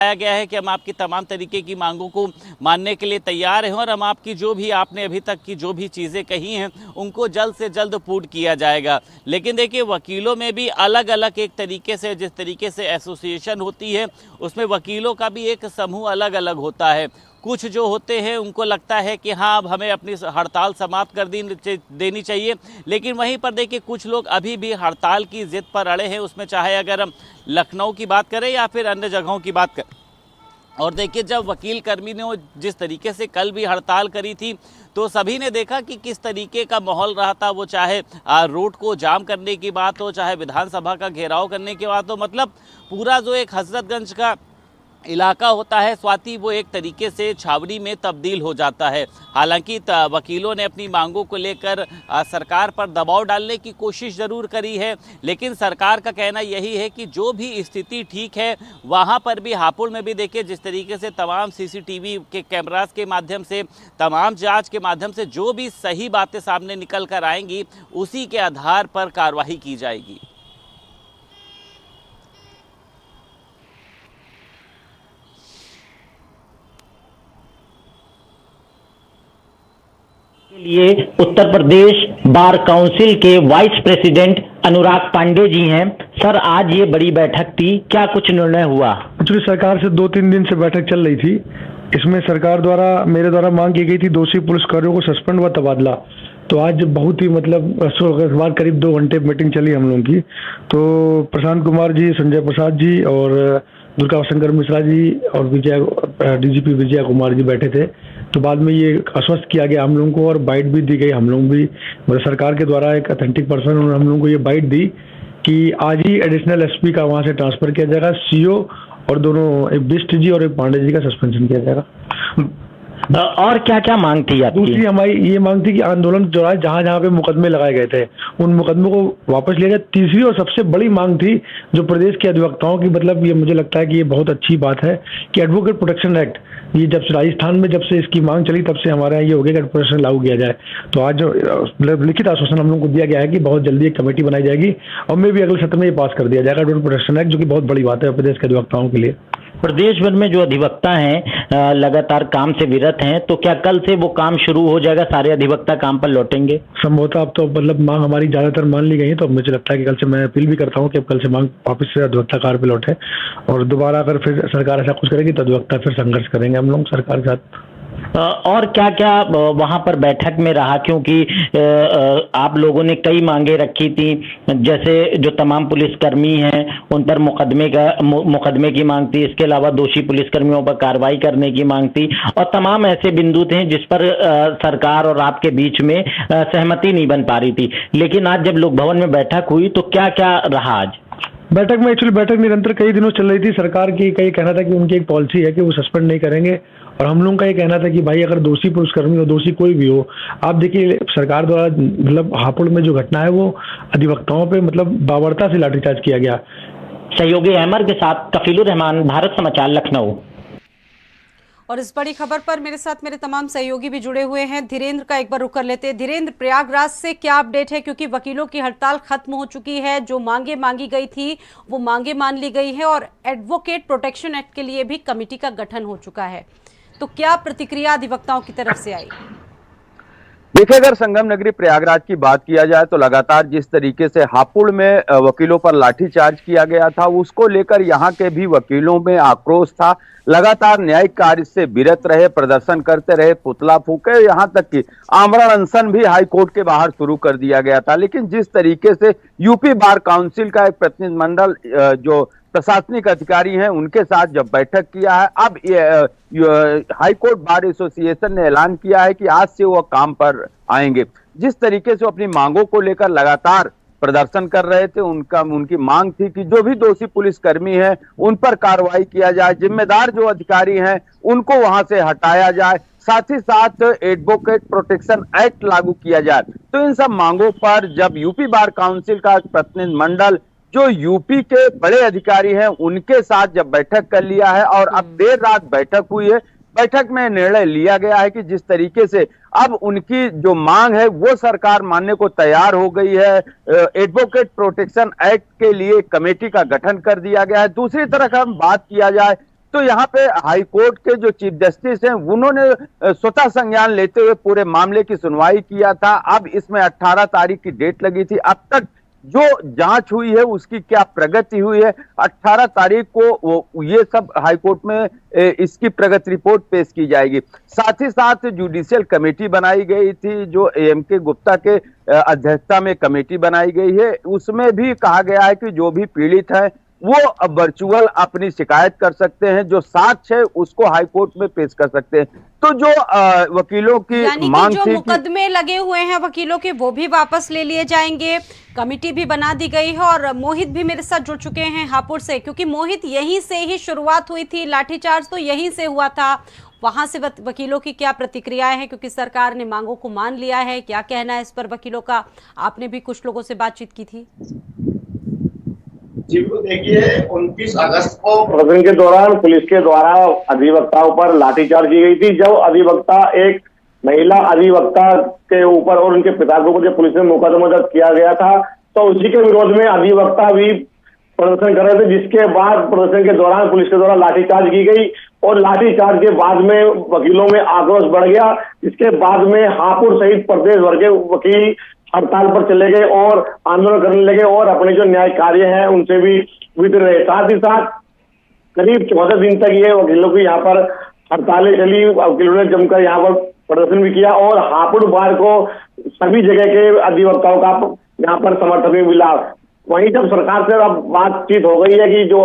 गया है कि हम आपकी तमाम तरीके की मांगों को मानने के लिए तैयार हैं और हम आपकी जो भी आपने अभी तक की जो भी चीज़ें कही हैं उनको जल्द से जल्द पूर्ण किया जाएगा। लेकिन देखिए, वकीलों में भी अलग अलग एक तरीके से, जिस तरीके से एसोसिएशन होती है उसमें वकीलों का भी एक समूह अलग अलग होता है। कुछ जो होते हैं उनको लगता है कि हाँ, अब हमें अपनी हड़ताल समाप्त कर देनी चाहिए, लेकिन वहीं पर देखिए कुछ लोग अभी भी हड़ताल की जिद पर अड़े हैं। उसमें चाहे अगर हम लखनऊ की बात करें या फिर अन्य जगहों की बात करें। और देखिए, जब वकील कर्मी ने जिस तरीके से कल भी हड़ताल करी थी तो सभी ने देखा कि किस तरीके का माहौल रहा था। वो चाहे रोड को जाम करने की बात हो, चाहे विधानसभा का घेराव करने की बात हो, मतलब पूरा जो एक हजरतगंज का इलाका होता है स्वाति, वो एक तरीके से छावनी में तब्दील हो जाता है। हालांकि वकीलों ने अपनी मांगों को लेकर सरकार पर दबाव डालने की कोशिश ज़रूर करी है, लेकिन सरकार का कहना यही है कि जो भी स्थिति ठीक है वहाँ पर भी, हापुड़ में भी देखिए जिस तरीके से तमाम सीसीटीवी के कैमरास के माध्यम से, तमाम जांच के माध्यम से जो भी सही बातें सामने निकल कर आएंगी उसी के आधार पर कार्रवाई की जाएगी। के लिए उत्तर प्रदेश बार काउंसिल के वाइस प्रेसिडेंट अनुराग पांडे जी हैं। सर, आज ये बड़ी बैठक थी, क्या कुछ निर्णय हुआ? एक्चुअली सरकार से 2-3 दिन से बैठक चल रही थी। इसमें सरकार द्वारा, मेरे द्वारा मांग की गई थी दोषी पुलिसकर्मियों को सस्पेंड व तबादला। तो आज बहुत ही मतलब करीब 2 घंटे मीटिंग चली हम लोगों की। तो प्रशांत कुमार जी, संजय प्रसाद जी और दुर्गा शंकर मिश्रा जी और डीजीपी विजय कुमार जी बैठे थे। तो बाद में ये आश्वस्त किया गया हम लोगों को और बाइट भी दी गई। हम लोग भी, मतलब सरकार के द्वारा एक अथेंटिक पर्सन उन्होंने हम लोगों को ये बाइट दी कि आज ही एडिशनल एसपी का वहाँ से ट्रांसफर किया जाएगा, सीओ और दोनों, एक बिष्ट जी और एक पांडे जी का सस्पेंशन किया जाएगा। और क्या क्या मांग थी आपकी? दूसरी हमारी ये मांग थी कि आंदोलन के दौरान जहाँ जहाँ पे मुकदमे लगाए गए थे उन मुकदमों को वापस लिया जाए। तीसरी और सबसे बड़ी मांग थी जो प्रदेश के अधिवक्ताओं की, मतलब ये मुझे लगता है कि ये बहुत अच्छी बात है कि एडवोकेट प्रोटेक्शन एक्ट, ये जब से राजस्थान में जब से इसकी मांग चली तब से हमारे यहाँ ये हो गया कि एडवोकेट प्रोटेक्शन लागू किया जाए। तो आज लिखित आश्वासन हम लोग को दिया गया है कि बहुत जल्दी एक कमेटी बनाई जाएगी और में भी अगले सत्र में ये पास कर दिया जाएगा एडवोकेट प्रोटेक्शन एक्ट, जो कि बहुत बड़ी बात है प्रदेश के अधिवक्ताओं के लिए। प्रदेश भर में जो अधिवक्ता हैं लगातार काम से विरत हैं, तो क्या कल से वो काम शुरू हो जाएगा, सारे अधिवक्ता काम पर लौटेंगे? संभवतः अब तो मतलब मांग हमारी ज्यादातर मान ली गई है, तो मुझे लगता है कि कल से, मैं अपील भी करता हूं कि अब कल से मांग वापस से अधिवक्ता कार्य पे लौटे और दोबारा अगर फिर सरकार ऐसा कुछ करेगी तो अधिवक्ता फिर संघर्ष करेंगे हम लोग सरकार के साथ। और क्या क्या वहां पर बैठक में रहा, क्योंकि आप लोगों ने कई मांगे रखी थी, जैसे जो तमाम पुलिसकर्मी हैं उन पर मुकदमे की मांग थी, इसके अलावा दोषी पुलिसकर्मियों पर कार्रवाई करने की मांग थी और तमाम ऐसे बिंदु थे जिस पर सरकार और आपके बीच में सहमति नहीं बन पा रही थी। लेकिन आज जब लोक भवन में बैठक हुई तो क्या क्या रहा आज बैठक में? एक्चुअली बैठक निरंतर कई दिनों चल रही थी। सरकार की का ये कहना था कि उनकी एक पॉलिसी है कि वो सस्पेंड नहीं करेंगे और हम लोगों का ये कहना था कि भाई अगर दोषी पुलिसकर्मी हो, दोषी कोई भी हो, आप देखिए सरकार द्वारा मतलब हापुड़ में जो घटना है वो अधिवक्ताओं पे मतलब बाबरता से लाठीचार्ज किया गया। सहयोगी अहमद के साथ कफीलुर रहमान, भारत समाचार, लखनऊ। और इस बड़ी खबर पर मेरे साथ मेरे तमाम सहयोगी भी जुड़े हुए हैं। धीरेन्द्र का एक बार रुख कर लेते हैं। धीरेन्द्र, प्रयागराज से क्या अपडेट है, क्योंकि वकीलों की हड़ताल खत्म हो चुकी है, जो मांगे मांगी गई थी वो मांगे मान ली गई है और एडवोकेट प्रोटेक्शन एक्ट के लिए भी कमेटी का गठन हो चुका है, तो क्या प्रतिक्रिया अधिवक्ताओं की तरफ से आई? देखिए, अगर संगम नगरी प्रयागराज की बात किया जाए तो लगातार जिस तरीके से हापुड़ में वकीलों पर लाठीचार्ज किया गया था, उसको लेकर यहाँ के भी वकीलों में आक्रोश था। लगातार न्यायिक कार्य से विरत रहे, प्रदर्शन करते रहे, पुतला फूके, यहाँ तक कि आमरण अनशन भी हाई कोर्ट के बाहर शुरू कर दिया गया था। लेकिन जिस तरीके से यूपी बार काउंसिल का एक प्रतिनिधिमंडल जो प्रशासनिक अधिकारी हैं उनके साथ जब बैठक किया है, अब हाई कोर्ट बार एसोसिएशन ने ऐलान किया है कि आज से वो काम पर आएंगे। जिस तरीके से अपनी मांगों को लेकर लगातार प्रदर्शन कर रहे थे, उनकी मांग थी कि जो भी दोषी पुलिसकर्मी हैं उन पर कार्रवाई किया जाए, जिम्मेदार जो अधिकारी हैं उनको वहां से हटाया जाए, साथ ही साथ एडवोकेट प्रोटेक्शन एक्ट लागू किया जाए। तो इन सब मांगों पर जब यूपी बार काउंसिल का प्रतिनिधिमंडल जो यूपी के बड़े अधिकारी हैं उनके साथ जब बैठक कर लिया है और अब देर रात बैठक हुई है, बैठक में निर्णय लिया गया है कि जिस तरीके से अब उनकी जो मांग है वो सरकार मानने को तैयार हो गई है। एडवोकेट प्रोटेक्शन एक्ट के लिए कमेटी का गठन कर दिया गया है। दूसरी तरफ हम बात किया जाए तो यहाँ पे हाई कोर्ट के जो चीफ जस्टिस हैं उन्होंने स्वतः संज्ञान लेते हुए पूरे मामले की सुनवाई किया था। अब इसमें 18 तारीख की डेट लगी थी। अब तक जो जांच हुई है उसकी क्या प्रगति हुई है, 18 तारीख को ये सब हाईकोर्ट में इसकी प्रगति रिपोर्ट पेश की जाएगी। साथ ही साथ जुडिशियल कमेटी बनाई गई थी, जो एम.के. गुप्ता के अध्यक्षता में कमेटी बनाई गई है। उसमें भी कहा गया है कि जो भी पीड़ित है वो वर्चुअल अपनी शिकायत कर सकते हैं, जो साक्ष्य है उसको हाईकोर्ट में पेश कर सकते हैं। तो जो वकीलों की मांग जो थी मुकदमे लगे हुए हैं वकीलों के वो भी वापस ले लिए जाएंगे, कमेटी भी बना दी गई है। और मोहित भी मेरे साथ जुड़ चुके हैं हापुड़ से, क्योंकि मोहित यहीं से ही शुरुआत हुई थी, लाठीचार्ज तो यहीं से हुआ था। वहां से वकीलों की क्या प्रतिक्रियाएं हैं, क्योंकि सरकार ने मांगों को मान लिया है, क्या कहना है इस पर वकीलों का? आपने भी कुछ लोगों से बातचीत की थी। जी देखिए, 29 अगस्त को प्रदर्शन के दौरान पुलिस के द्वारा अधिवक्ताओं पर लाठीचार्ज की गई थी। जब अधिवक्ता एक महिला अधिवक्ता के ऊपर और उनके पिता के ऊपर जब पुलिस ने मुकदमा दर्ज किया गया था, तो उसी के विरोध में अधिवक्ता भी प्रदर्शन कर रहे थे, जिसके बाद प्रदर्शन के दौरान पुलिस के द्वारा लाठीचार्ज की गई और लाठीचार्ज के बाद में वकीलों में आक्रोश बढ़ गया। इसके बाद में हापुड़ सहित प्रदेश भर के वकील हड़ताल पर चले गए और आंदोलन करने लगे और अपने जो न्याय कार्य है उनसे भी वितर रहे। साथ ही साथ करीब 14 दिन तक ये वकीलों की यहाँ पर हड़तालें चली। वकीलों ने जमकर यहाँ पर प्रदर्शन भी किया और हापुड़ बार को सभी जगह के अधिवक्ताओं का यहाँ पर समर्थन भी मिला। वहीं जब सरकार से अब बातचीत हो गई है कि जो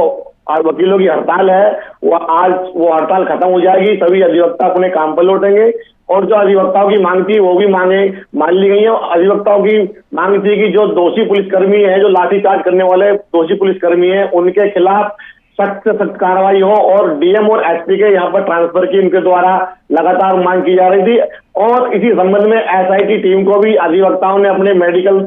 वकीलों की हड़ताल है वो हड़ताल खत्म हो जाएगी, सभी अधिवक्ता अपने काम पर लौटेंगे और जो अधिवक्ताओं की मांग थी वो भी मांगे मान ली गई है। अधिवक्ताओं की मांग थी कि जो दोषी पुलिसकर्मी हैं, जो लाठीचार्ज करने वाले दोषी पुलिसकर्मी हैं, उनके खिलाफ सख्त से सख्त कार्रवाई हो और डीएम और एसपी के यहाँ पर ट्रांसफर की उनके द्वारा लगातार मांग की जा रही थी। और इसी संबंध में एसआईटी टीम को भी अधिवक्ताओं ने अपने मेडिकल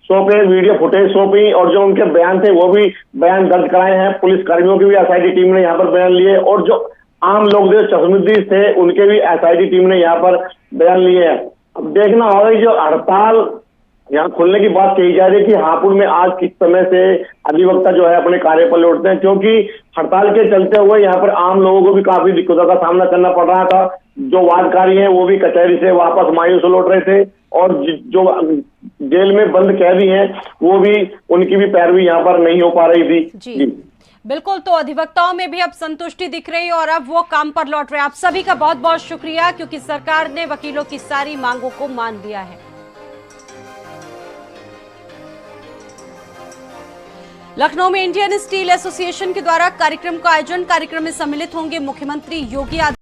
सौंपे, वीडियो फुटेज सौंपी और जो उनके बयान थे वो भी बयान दर्ज कराए हैं। पुलिस कर्मियों की भी एसआईटी टीम ने यहाँ पर बयान लिए और जो आम लोग जो चश्मदीद थे उनके भी एसआईटी टीम ने यहाँ पर बयान लिए हैं। अब देखना होगा जो हड़ताल यहाँ खुलने की बात कही जा रही है कि हापुड़ में आज किस समय से अधिवक्ता जो है अपने कार्य पर लौटते हैं, क्योंकि हड़ताल के चलते हुए यहाँ पर आम लोगों को भी काफी दिक्कतों का सामना करना पड़ रहा था। जो वादकारी हैं वो भी कचहरी से वापस मायूस लौट रहे थे और जो जेल में बंद कैदी हैं वो भी उनकी भी पैरवी यहाँ पर नहीं हो पा रही थी। जी बिल्कुल, तो अधिवक्ताओं में भी अब संतुष्टि दिख रही है और अब वो काम पर लौट रहे हैं। आप सभी का बहुत बहुत शुक्रिया, क्योंकि सरकार ने वकीलों की सारी मांगों को मान लिया है। लखनऊ में इंडियन स्टील एसोसिएशन के द्वारा कार्यक्रम का आयोजन, कार्यक्रम में सम्मिलित होंगे मुख्यमंत्री योगी आदित्यनाथ।